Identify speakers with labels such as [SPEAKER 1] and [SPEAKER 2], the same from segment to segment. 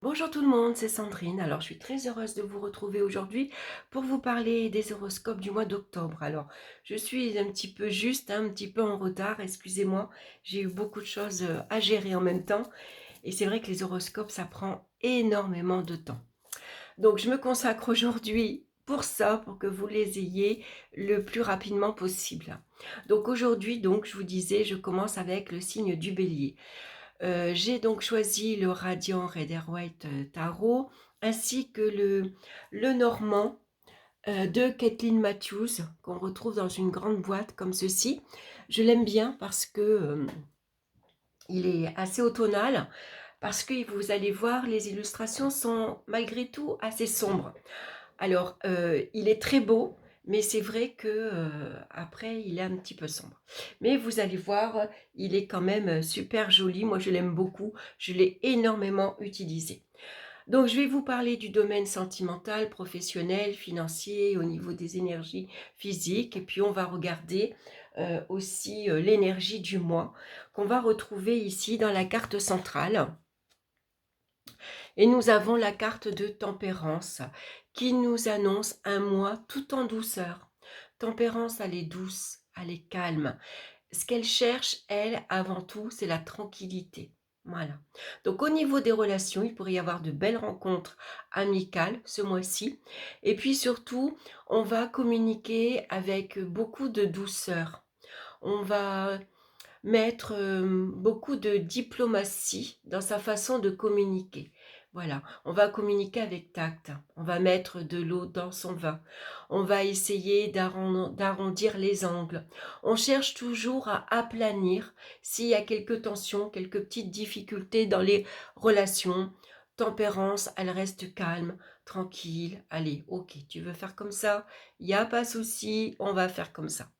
[SPEAKER 1] Bonjour tout le monde, c'est Sandrine. Alors, je suis très heureuse de vous retrouver aujourd'hui pour vous parler des horoscopes du mois d'octobre. Alors, je suis un petit peu juste, un petit peu en retard, excusez-moi. J'ai eu beaucoup de choses à gérer en même temps. Et c'est vrai que les horoscopes, ça prend énormément de temps. Donc, je me consacre aujourd'hui pour ça, pour que vous les ayez le plus rapidement possible. Donc, aujourd'hui, je vous disais, je commence avec le signe du bélier. J'ai donc choisi le Radiant Rider-Waite Tarot ainsi que le Normand de Kathleen Matthews qu'on retrouve dans une grande boîte comme ceci. Je l'aime bien parce que il est assez automnal, parce que vous allez voir, les illustrations sont malgré tout assez sombres. Alors, il est très beau, mais c'est vrai que après, il est un petit peu sombre. Mais vous allez voir, il est quand même super joli. Moi, je l'aime beaucoup. Je l'ai énormément utilisé. Donc, je vais vous parler du domaine sentimental, professionnel, financier, au niveau des énergies physiques. Et puis, on va regarder aussi l'énergie du mois qu'on va retrouver ici dans la carte centrale. Et nous avons la carte de tempérance qui nous annonce un mois tout en douceur. Tempérance, elle est douce, elle est calme. Ce qu'elle cherche, elle, avant tout, c'est la tranquillité. Voilà. Donc au niveau des relations, il pourrait y avoir de belles rencontres amicales ce mois-ci. Et puis surtout, on va communiquer avec beaucoup de douceur. On va mettre beaucoup de diplomatie dans sa façon de communiquer. Voilà, on va communiquer avec tact, on va mettre de l'eau dans son vin, on va essayer d'arrondir les angles. On cherche toujours à aplanir s'il y a quelques tensions, quelques petites difficultés dans les relations. Tempérance, elle reste calme, tranquille. Allez, ok, tu veux faire comme ça, il n'y a pas de souci, on va faire comme ça.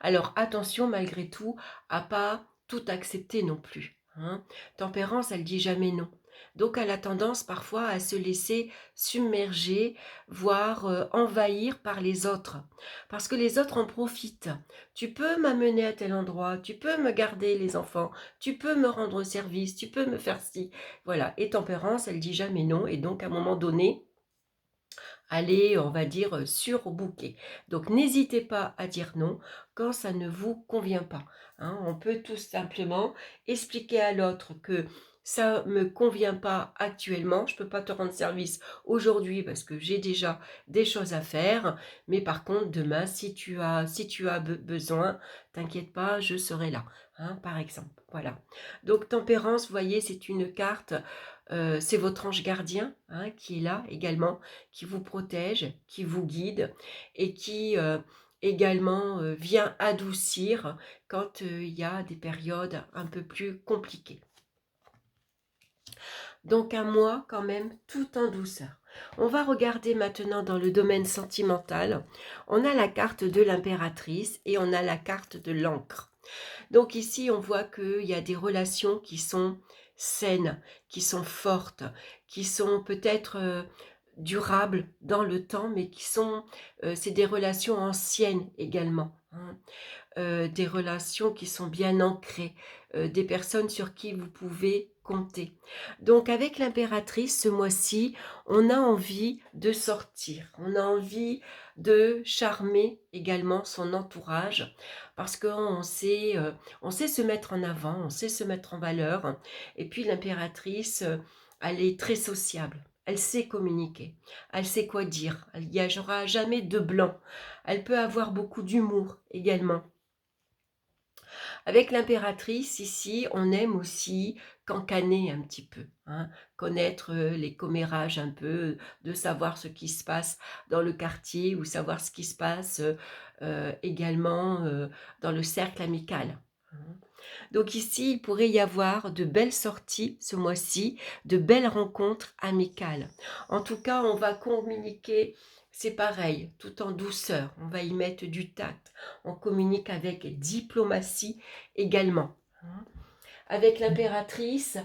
[SPEAKER 1] Alors attention malgré tout à pas tout accepter non plus, hein. Tempérance, elle dit jamais non. Donc elle a tendance parfois à se laisser submerger, voire envahir par les autres. Parce que les autres en profitent. Tu peux m'amener à tel endroit, tu peux me garder les enfants, tu peux me rendre service, tu peux me faire ci. Voilà. Et tempérance, elle dit jamais non. Et donc à un moment donné, aller, on va dire, surbooker. Donc n'hésitez pas à dire non quand ça ne vous convient pas, hein. On peut tout simplement expliquer à l'autre que ça me convient pas actuellement, je peux pas te rendre service aujourd'hui parce que j'ai déjà des choses à faire, mais par contre demain si tu as besoin, t'inquiète pas, je serai là, hein, par exemple. Voilà. Donc tempérance, vous voyez, c'est une carte, c'est votre ange gardien, hein, qui est là également, qui vous protège, qui vous guide et qui également vient adoucir quand il y a des périodes un peu plus compliquées. Donc un mois quand même tout en douceur. On va regarder maintenant dans le domaine sentimental. On a la carte de l'impératrice et on a la carte de l'encre. Donc ici, on voit qu'il y a des relations qui sont saines, qui sont fortes, qui sont peut-être durables dans le temps, mais c'est des relations anciennes également, hein. Des relations qui sont bien ancrées, des personnes sur qui vous pouvez compter. Donc avec l'impératrice, ce mois-ci, on a envie de sortir, on a envie de charmer également son entourage, parce on sait se mettre en avant, on sait se mettre en valeur, et puis l'impératrice, elle est très sociable. Elle sait communiquer, elle sait quoi dire, il n'y aura jamais de blanc. Elle peut avoir beaucoup d'humour également. Avec l'impératrice, ici, on aime aussi cancaner un petit peu, hein, connaître les commérages un peu, de savoir ce qui se passe dans le quartier ou savoir ce qui se passe également dans le cercle amical, hein. Donc ici, il pourrait y avoir de belles sorties ce mois-ci, de belles rencontres amicales. En tout cas, on va communiquer, c'est pareil, tout en douceur. On va y mettre du tact. On communique avec diplomatie également, hein. Avec l'impératrice,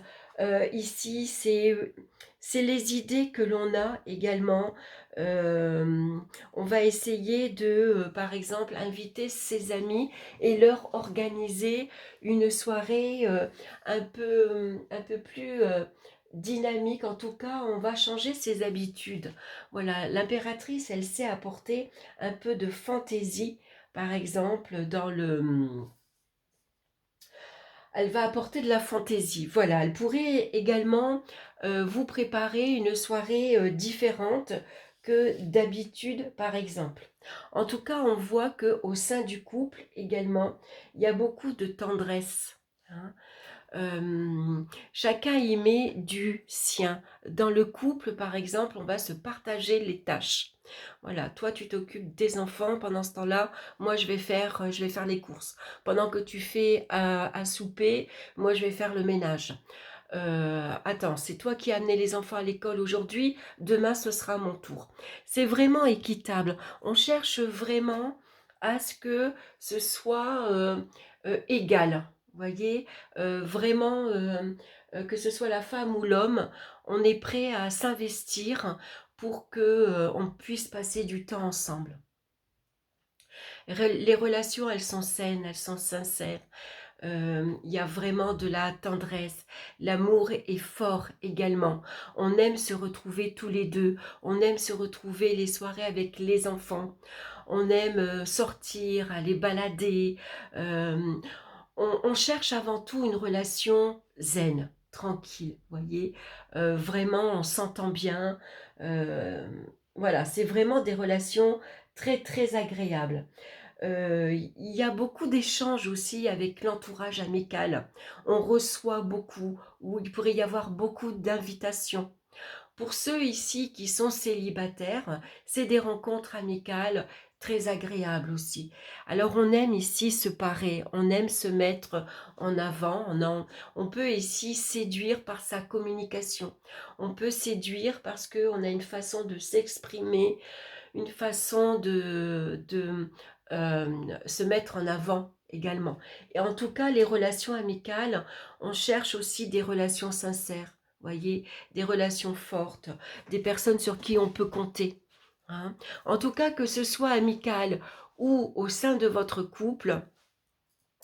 [SPEAKER 1] ici, c'est les idées que l'on a également. Euh, on va essayer de, par exemple, inviter ses amis et leur organiser une soirée un peu plus dynamique. En tout cas, on va changer ses habitudes. Voilà, l'impératrice, elle sait apporter un peu de fantaisie, par exemple, elle va apporter de la fantaisie. Voilà, elle pourrait également vous préparer une soirée différente que d'habitude, par exemple. En tout cas, on voit qu'au sein du couple également, il y a beaucoup de tendresse, hein. Chacun y met du sien. Dans le couple, par exemple, on va se partager les tâches. Voilà, toi tu t'occupes des enfants, pendant ce temps-là, moi je vais faire les courses. Pendant que tu fais à souper, moi je vais faire le ménage. Attends, c'est toi qui as amené les enfants à l'école aujourd'hui, demain ce sera mon tour. C'est vraiment équitable. On cherche vraiment à ce que ce soit égal. Vous voyez, vraiment, que ce soit la femme ou l'homme, on est prêt à s'investir pour que on puisse passer du temps ensemble. Les relations, elles sont saines, elles sont sincères. Il y a vraiment de la tendresse. L'amour est fort également. On aime se retrouver tous les deux. On aime se retrouver les soirées avec les enfants. On aime sortir, aller balader. Euh, on cherche avant tout une relation zen, tranquille, voyez. Vraiment, on s'entend bien. Euh, voilà, c'est vraiment des relations très, très agréables. Il y a beaucoup d'échanges aussi avec l'entourage amical. On reçoit beaucoup, ou il pourrait y avoir beaucoup d'invitations. Pour ceux ici qui sont célibataires, c'est des rencontres amicales très agréables aussi. Alors on aime ici se parer, on aime se mettre en avant, on peut ici séduire par sa communication. On peut séduire parce qu'on a une façon de s'exprimer, une façon se mettre en avant également. Et en tout cas, les relations amicales, on cherche aussi des relations sincères, voyez, des relations fortes, des personnes sur qui on peut compter, hein. En tout cas, que ce soit amical ou au sein de votre couple,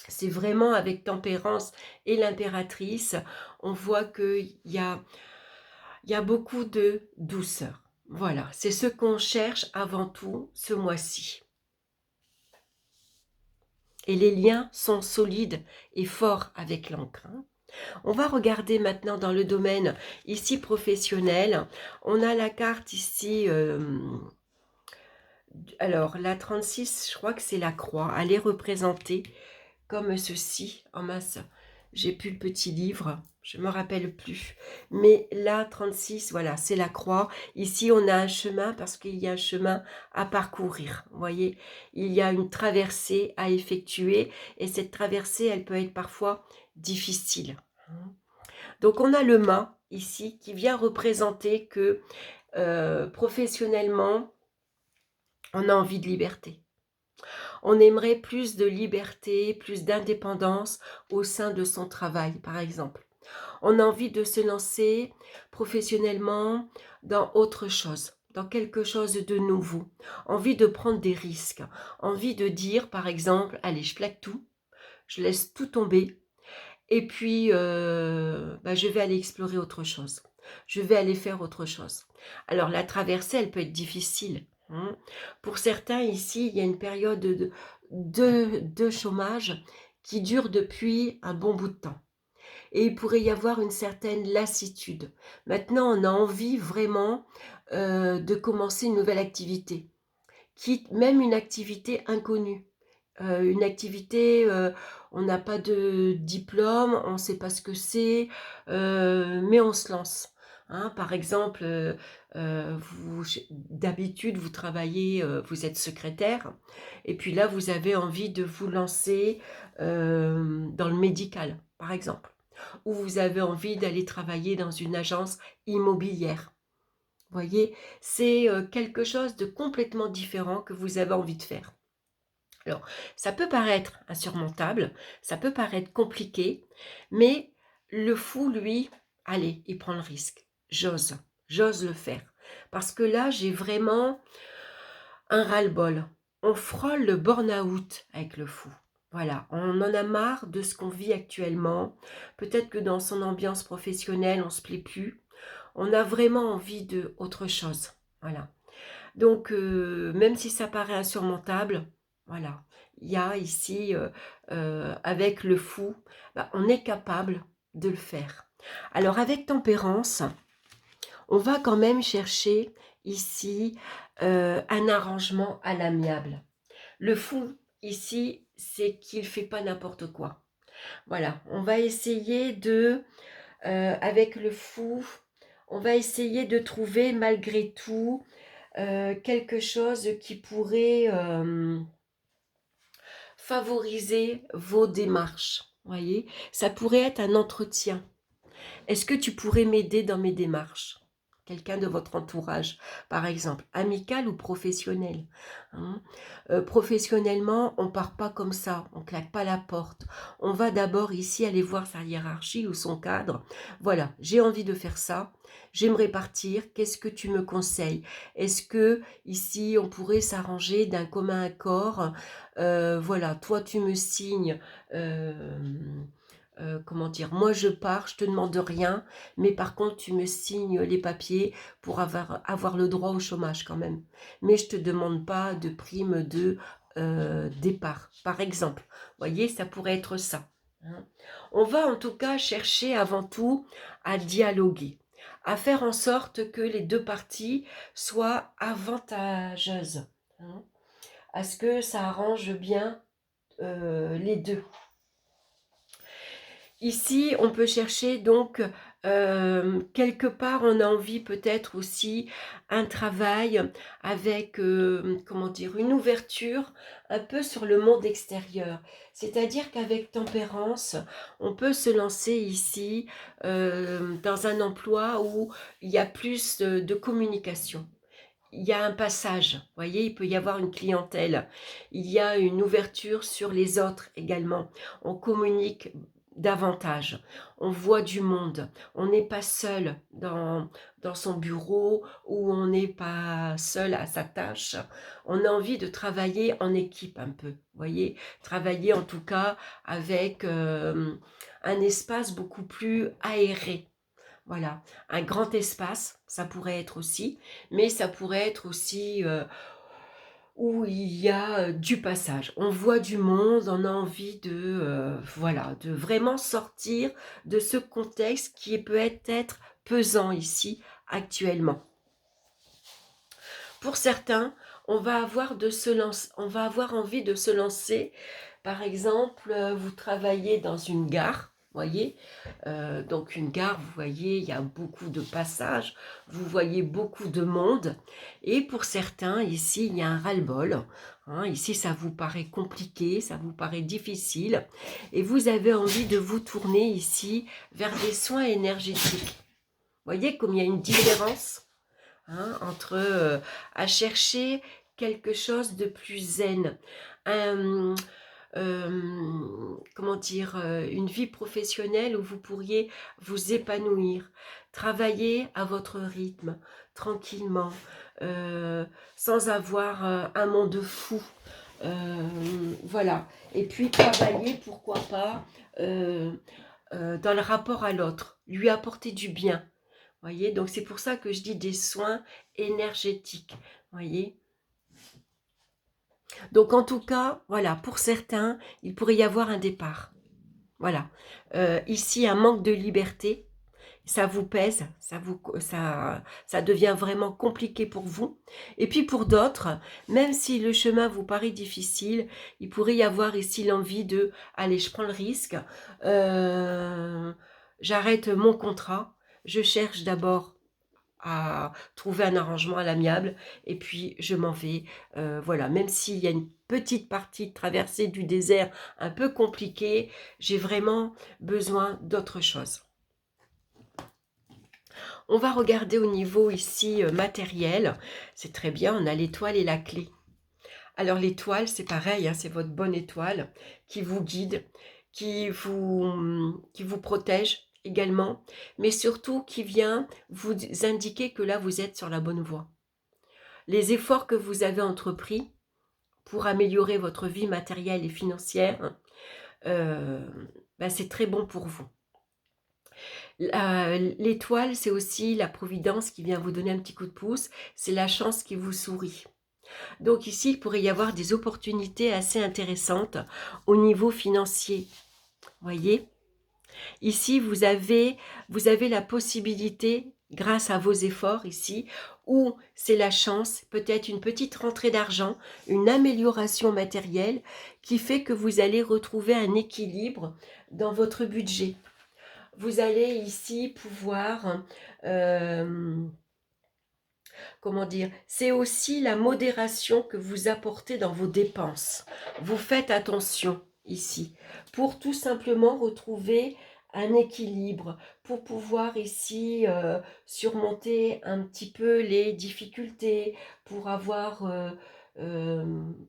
[SPEAKER 1] c'est vraiment avec tempérance et l'impératrice, on voit il y a beaucoup de douceur. Voilà, c'est ce qu'on cherche avant tout ce mois-ci. Et les liens sont solides et forts avec l'encre, hein. On va regarder maintenant dans le domaine ici professionnel. On a la carte ici, alors la 36, je crois que c'est la croix. Elle est représentée comme ceci. En masse, j'ai plus le petit livre, je me rappelle plus. Mais là, 36, voilà, c'est la croix. Ici, on a un chemin parce qu'il y a un chemin à parcourir. Vous voyez, il y a une traversée à effectuer et cette traversée, elle peut être parfois difficile. Donc, on a le mât ici qui vient représenter que professionnellement, on a envie de liberté. On aimerait plus de liberté, plus d'indépendance au sein de son travail, par exemple. On a envie de se lancer professionnellement dans autre chose, dans quelque chose de nouveau. Envie de prendre des risques. Envie de dire, par exemple, allez, je plaque tout, je laisse tout tomber, et puis je vais aller explorer autre chose. Je vais aller faire autre chose. Alors, la traversée, elle peut être difficile, hein. Pour certains, ici, il y a une période de chômage qui dure depuis un bon bout de temps. Et il pourrait y avoir une certaine lassitude. Maintenant, on a envie vraiment de commencer une nouvelle activité, quitte même une activité inconnue. Une activité, on n'a pas de diplôme, on ne sait pas ce que c'est, mais on se lance, hein. Par exemple, d'habitude, vous travaillez, vous êtes secrétaire, et puis là, vous avez envie de vous lancer dans le médical, par exemple, ou vous avez envie d'aller travailler dans une agence immobilière. Vous voyez, c'est quelque chose de complètement différent que vous avez envie de faire. Alors, ça peut paraître insurmontable, ça peut paraître compliqué, mais le fou, lui, allez, il prend le risque. J'ose le faire. Parce que là, j'ai vraiment un ras-le-bol. On frôle le burn-out avec le fou. Voilà, on en a marre de ce qu'on vit actuellement. Peut-être que dans son ambiance professionnelle, on ne se plaît plus. On a vraiment envie de autre chose. Voilà. Donc, même si ça paraît insurmontable, voilà, il y a ici, avec le fou, bah, on est capable de le faire. Alors, avec tempérance, on va quand même chercher ici un arrangement à l'amiable. Le fou, ici, c'est qu'il ne fait pas n'importe quoi. Voilà, on va essayer de, avec le fou, on va essayer de trouver malgré tout quelque chose qui pourrait favoriser vos démarches. Voyez, ça pourrait être un entretien. Est-ce que tu pourrais m'aider dans mes démarches? Quelqu'un de votre entourage, par exemple, amical ou professionnel, hein. Professionnellement, on part pas comme ça, on claque pas la porte. On va d'abord ici aller voir sa hiérarchie ou son cadre. Voilà, j'ai envie de faire ça, j'aimerais partir, qu'est-ce que tu me conseilles? Est-ce que ici on pourrait s'arranger d'un commun accord? Voilà, toi tu me signes... comment dire, moi je pars, je te demande rien, mais par contre tu me signes les papiers pour avoir le droit au chômage quand même. Mais je te demande pas de prime de départ, par exemple. Vous voyez, ça pourrait être ça, hein. On va en tout cas chercher avant tout à dialoguer, à faire en sorte que les deux parties soient avantageuses, hein, à ce que ça arrange bien les deux. Ici, on peut chercher donc, quelque part, on a envie peut-être aussi un travail avec, comment dire, une ouverture un peu sur le monde extérieur. C'est-à-dire qu'avec tempérance, on peut se lancer ici dans un emploi où il y a plus de communication. Il y a un passage, vous voyez, il peut y avoir une clientèle. Il y a une ouverture sur les autres également. On communique davantage. On voit du monde. On n'est pas seul dans son bureau ou on n'est pas seul à sa tâche. On a envie de travailler en équipe un peu, vous voyez. Travailler en tout cas avec un espace beaucoup plus aéré. Voilà, un grand espace, ça pourrait être aussi, mais ça pourrait être aussi où il y a du passage. On voit du monde, on a envie de, voilà, de vraiment sortir de ce contexte qui peut être pesant ici actuellement. Pour certains, on va avoir envie de se lancer. Par exemple, vous travaillez dans une gare, voyez, donc une gare, vous voyez, il y a beaucoup de passages, vous voyez beaucoup de monde, et pour certains, ici, il y a un ras-le-bol, hein, ici, ça vous paraît compliqué, ça vous paraît difficile, et vous avez envie de vous tourner ici vers des soins énergétiques. Vous voyez comme il y a une différence, hein, entre à chercher quelque chose de plus zen, un, comment dire, une vie professionnelle où vous pourriez vous épanouir, travailler à votre rythme, tranquillement, sans avoir un monde fou. Voilà. Et puis travailler, pourquoi pas, dans le rapport à l'autre, lui apporter du bien. Voyez, donc c'est pour ça que je dis des soins énergétiques. Voyez. Donc en tout cas, voilà, pour certains, il pourrait y avoir un départ. Voilà. Ici, un manque de liberté, ça vous pèse, ça devient vraiment compliqué pour vous. Et puis pour d'autres, même si le chemin vous paraît difficile, il pourrait y avoir ici l'envie de, allez, je prends le risque, j'arrête mon contrat, je cherche d'abord à trouver un arrangement à l'amiable et puis je m'en vais, voilà, même s'il y a une petite partie de traversée du désert un peu compliquée, j'ai vraiment besoin d'autre chose. On va regarder au niveau ici matériel, c'est très bien, on a l'étoile et la clé. Alors l'étoile, c'est pareil, hein, c'est votre bonne étoile qui vous guide, qui vous protège également, mais surtout qui vient vous indiquer que là, vous êtes sur la bonne voie. Les efforts que vous avez entrepris pour améliorer votre vie matérielle et financière, ben c'est très bon pour vous. L'étoile, c'est aussi la providence qui vient vous donner un petit coup de pouce, c'est la chance qui vous sourit. Donc ici, il pourrait y avoir des opportunités assez intéressantes au niveau financier, voyez. Ici, vous avez la possibilité, grâce à vos efforts ici, ou c'est la chance, peut-être une petite rentrée d'argent, une amélioration matérielle qui fait que vous allez retrouver un équilibre dans votre budget. Vous allez ici pouvoir, comment dire, c'est aussi la modération que vous apportez dans vos dépenses. Vous faites attention ici pour tout simplement retrouver un équilibre, pour pouvoir ici surmonter un petit peu les difficultés, pour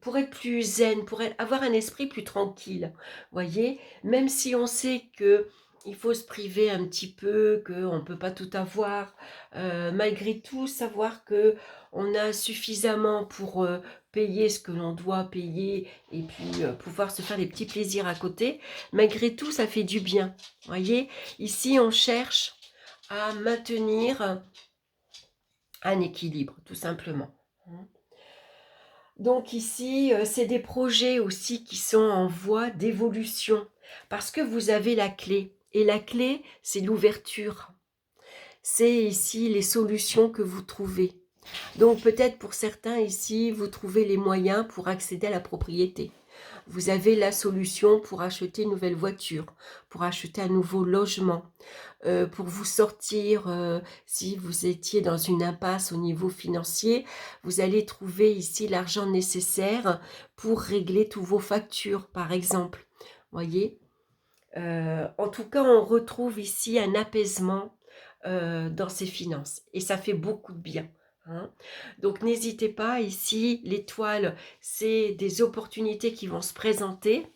[SPEAKER 1] pour être plus zen, avoir un esprit plus tranquille. Voyez, même si on sait que il faut se priver un petit peu, qu'on ne peut pas tout avoir, malgré tout, savoir que on a suffisamment pour payer ce que l'on doit payer et puis pouvoir se faire des petits plaisirs à côté. Malgré tout, ça fait du bien. Voyez, ici, on cherche à maintenir un équilibre, tout simplement. Donc ici, c'est des projets aussi qui sont en voie d'évolution parce que vous avez la clé. Et la clé, c'est l'ouverture. C'est ici les solutions que vous trouvez. Donc peut-être pour certains ici, vous trouvez les moyens pour accéder à la propriété. Vous avez la solution pour acheter une nouvelle voiture, pour acheter un nouveau logement, pour vous sortir, si vous étiez dans une impasse au niveau financier, vous allez trouver ici l'argent nécessaire pour régler tous vos factures, par exemple. Voyez, en tout cas, on retrouve ici un apaisement dans ses finances et ça fait beaucoup de bien. Hein. Donc n'hésitez pas, ici l'étoile, c'est des opportunités qui vont se présenter.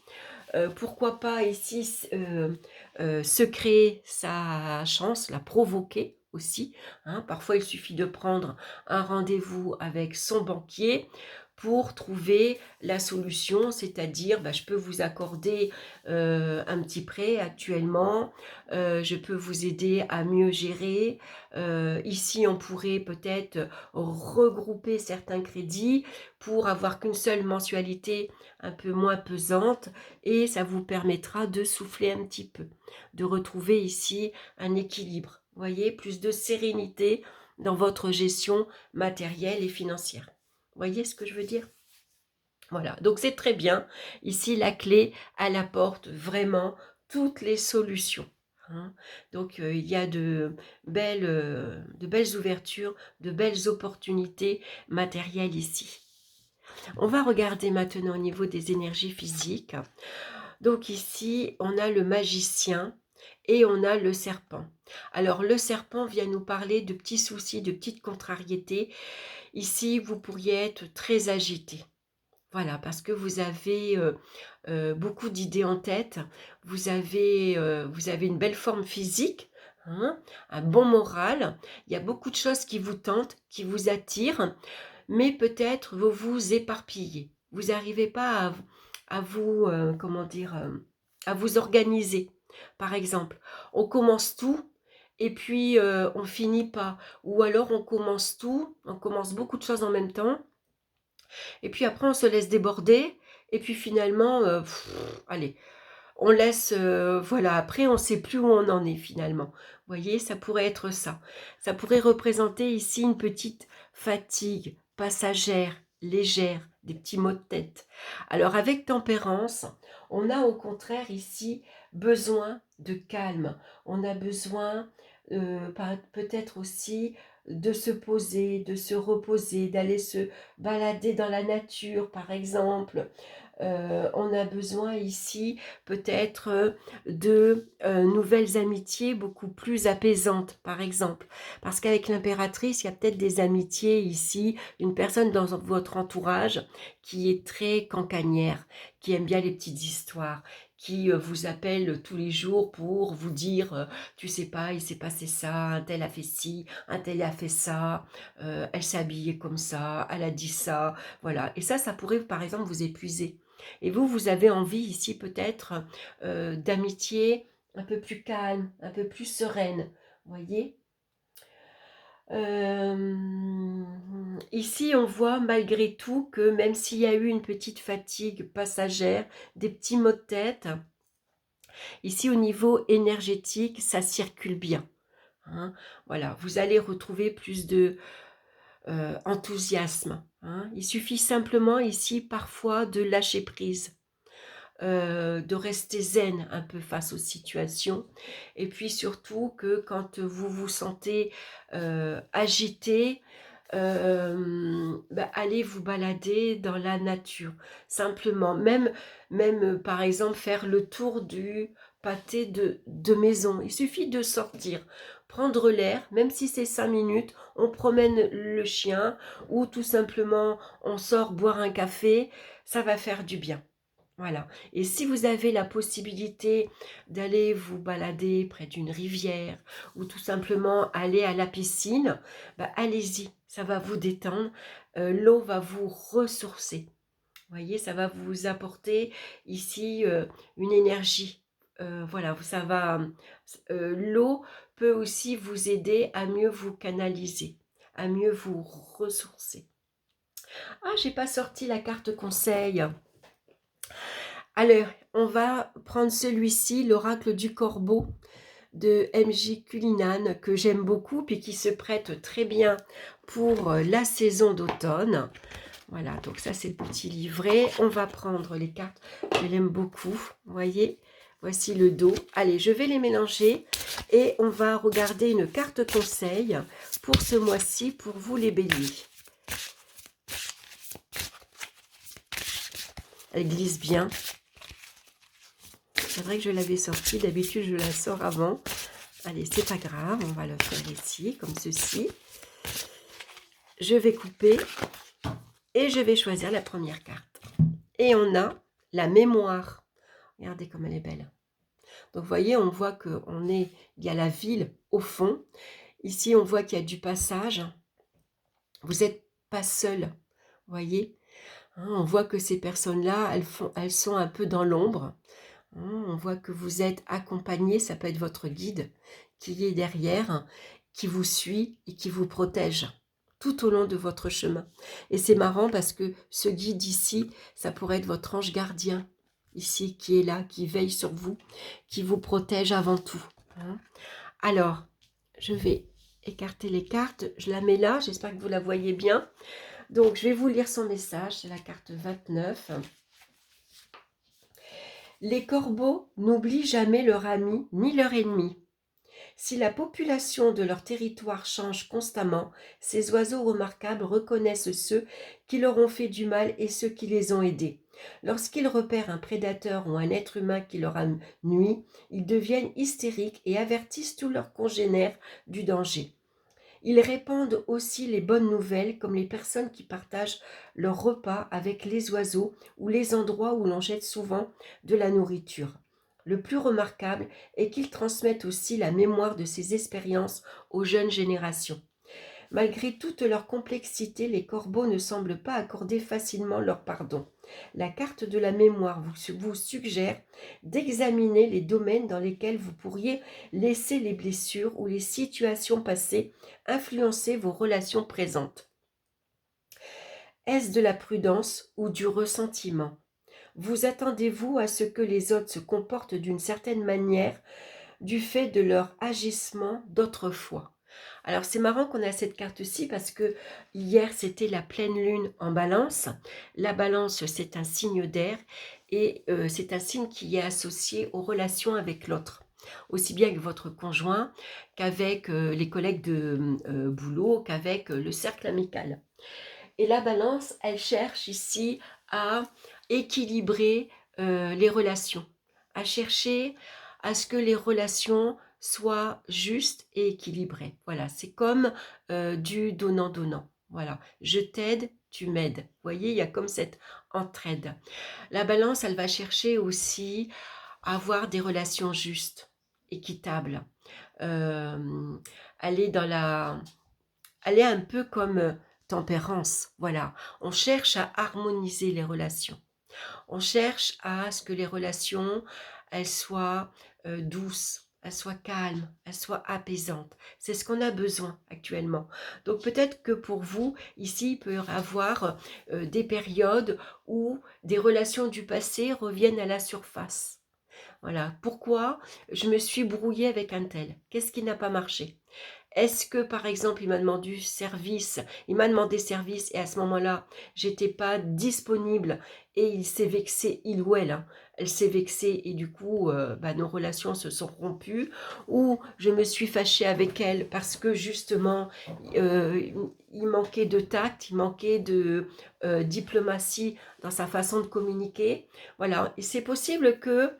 [SPEAKER 1] Pourquoi pas ici se créer sa chance, la provoquer aussi. Hein. Parfois il suffit de prendre un rendez-vous avec son banquier pour trouver la solution, c'est-à-dire je peux vous accorder un petit prêt actuellement, je peux vous aider à mieux gérer. Ici, on pourrait peut-être regrouper certains crédits pour avoir qu'une seule mensualité un peu moins pesante et ça vous permettra de souffler un petit peu, de retrouver ici un équilibre. Vous voyez, plus de sérénité dans votre gestion matérielle et financière. Vous voyez ce que je veux dire? Voilà, donc c'est très bien. Ici, la clé, elle apporte vraiment toutes les solutions. Hein. Donc, il y a de belles ouvertures, de belles opportunités matérielles ici. On va regarder maintenant au niveau des énergies physiques. Donc ici, on a le magicien et on a le serpent. Alors, le serpent vient nous parler de petits soucis, de petites contrariétés. Ici, vous pourriez être très agité. Voilà, parce que vous avez beaucoup d'idées en tête, vous avez une belle forme physique, hein, un bon moral, il y a beaucoup de choses qui vous tentent, qui vous attirent, mais peut-être vous vous éparpillez. Vous n'arrivez pas à vous, comment dire, à vous organiser. Par exemple, on commence tout et puis on finit pas. Ou alors on commence tout, on commence beaucoup de choses en même temps et puis après, on se laisse déborder. Et puis finalement, allez, on laisse, voilà, après, on ne sait plus où on en est finalement. Vous voyez, ça pourrait être ça. Ça pourrait représenter ici une petite fatigue passagère, légère, des petits maux de tête. Alors avec tempérance, on a au contraire ici besoin de calme. On a besoin peut-être aussi de se poser, de se reposer, d'aller se balader dans la nature par exemple. On a besoin ici peut-être de nouvelles amitiés beaucoup plus apaisantes, par exemple. Parce qu'avec l'impératrice, il y a peut-être des amitiés ici, une personne dans votre entourage qui est très cancanière, qui aime bien les petites histoires, qui vous appelle tous les jours pour vous dire, tu sais pas, il s'est passé ça, un tel a fait ci, un tel a fait ça, elle s'est habillée comme ça, elle a dit ça, voilà. Et ça pourrait par exemple vous épuiser. Et vous avez envie ici peut-être d'amitié un peu plus calme, un peu plus sereine, voyez. Ici, on voit malgré tout que même s'il y a eu une petite fatigue passagère, des petits maux de tête, ici au niveau énergétique, ça circule bien. Hein. Voilà, vous allez retrouver plus de enthousiasme. Hein. Il suffit simplement ici parfois de lâcher prise. De rester zen un peu face aux situations et puis surtout que quand vous vous sentez agité, allez vous balader dans la nature simplement, par exemple faire le tour du pâté de maison. Il suffit de sortir, prendre l'air, même si c'est 5 minutes, on promène le chien ou tout simplement on sort boire un café, ça va faire du bien. Voilà. Et si vous avez la possibilité d'aller vous balader près d'une rivière ou tout simplement aller à la piscine, allez-y, ça va vous détendre. L'eau va vous ressourcer. Vous voyez, ça va vous apporter ici une énergie. Voilà, ça va. L'eau peut aussi vous aider à mieux vous canaliser, à mieux vous ressourcer. Ah, j'ai pas sorti la carte conseil. Alors, on va prendre celui-ci, l'oracle du corbeau de MJ Cullinan, que j'aime beaucoup, puis qui se prête très bien pour la saison d'automne. Voilà, donc ça c'est le petit livret. On va prendre les cartes, je l'aime beaucoup, vous voyez. Voici le dos. Allez, je vais les mélanger et on va regarder une carte conseil pour ce mois-ci, pour vous les béliers. Elle glisse bien. C'est vrai que je l'avais sortie, d'habitude je la sors avant. Allez, c'est pas grave, on va le faire ici, comme ceci. Je vais couper et je vais choisir la première carte. Et on a la mémoire. Regardez comme elle est belle. Donc vous voyez, on voit il y a la ville au fond. Ici, on voit qu'il y a du passage. Vous n'êtes pas seul, vous voyez. Hein, on voit que ces personnes-là, elles sont un peu dans l'ombre. On voit que vous êtes accompagné, ça peut être votre guide qui est derrière, qui vous suit et qui vous protège tout au long de votre chemin. Et c'est marrant parce que ce guide ici, ça pourrait être votre ange gardien, ici, qui est là, qui veille sur vous, qui vous protège avant tout. Hein. Alors, je vais écarter les cartes, je la mets là, j'espère que vous la voyez bien. Donc, je vais vous lire son message, c'est la carte 29. Les corbeaux n'oublient jamais leur ami ni leur ennemi. Si la population de leur territoire change constamment, ces oiseaux remarquables reconnaissent ceux qui leur ont fait du mal et ceux qui les ont aidés. Lorsqu'ils repèrent un prédateur ou un être humain qui leur a nui, ils deviennent hystériques et avertissent tous leurs congénères du danger. Ils répandent aussi les bonnes nouvelles comme les personnes qui partagent leur repas avec les oiseaux ou les endroits où l'on jette souvent de la nourriture. Le plus remarquable est qu'ils transmettent aussi la mémoire de ces expériences aux jeunes générations. Malgré toute leur complexité, les corbeaux ne semblent pas accorder facilement leur pardon. La carte de la mémoire vous suggère d'examiner les domaines dans lesquels vous pourriez laisser les blessures ou les situations passées influencer vos relations présentes. Est-ce de la prudence ou du ressentiment ? Vous attendez-vous à ce que les autres se comportent d'une certaine manière du fait de leur agissement d'autrefois ? Alors c'est marrant qu'on a cette carte-ci parce que hier c'était la pleine lune en balance. La balance c'est un signe d'air et c'est un signe qui est associé aux relations avec l'autre. Aussi bien avec votre conjoint qu'avec les collègues de boulot, qu'avec le cercle amical. Et la balance, elle cherche ici à équilibrer les relations, à chercher à ce que les relations soient justes et équilibrées. Voilà, c'est comme du donnant-donnant. Voilà, je t'aide, tu m'aides. Vous voyez, il y a comme cette entraide. La balance, elle va chercher aussi à avoir des relations justes, équitables. Euh, elle est dans la... Elle est un peu comme tempérance, voilà. On cherche à harmoniser les relations. On cherche à ce que les relations, elles soient douce, elle soit calme, elle soit apaisante. C'est ce qu'on a besoin actuellement. Donc peut-être que pour vous, ici, il peut y avoir des périodes où des relations du passé reviennent à la surface. Voilà. Pourquoi je me suis brouillée avec un tel? Qu'est-ce qui n'a pas marché? Est-ce que, par exemple, il m'a demandé service et à ce moment-là, j'étais pas disponible et il s'est vexé, il ou elle, hein, elle s'est vexée et du coup, bah, nos relations se sont rompues, ou je me suis fâchée avec elle parce que justement, il manquait de tact, il manquait de diplomatie dans sa façon de communiquer. Voilà, et c'est possible que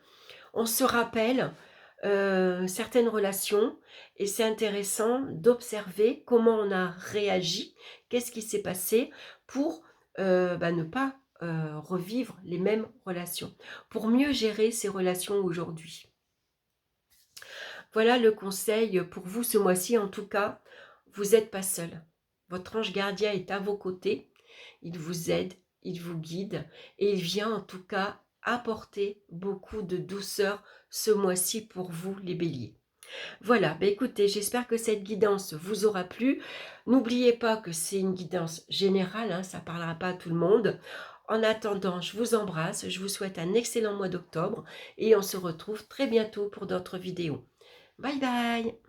[SPEAKER 1] on se rappelle certaines relations et c'est intéressant d'observer comment on a réagi, qu'est-ce qui s'est passé pour bah, ne pas revivre les mêmes relations, pour mieux gérer ces relations aujourd'hui. Voilà le conseil pour vous ce mois-ci. En tout cas, vous n'êtes pas seul. Votre ange gardien est à vos côtés. Il vous aide, il vous guide et il vient en tout cas apporter beaucoup de douceur ce mois-ci pour vous les béliers. Voilà, bah écoutez, j'espère que cette guidance vous aura plu. N'oubliez pas que c'est une guidance générale, hein, ça ne parlera pas à tout le monde. En attendant, je vous embrasse, je vous souhaite un excellent mois d'octobre et on se retrouve très bientôt pour d'autres vidéos. Bye bye!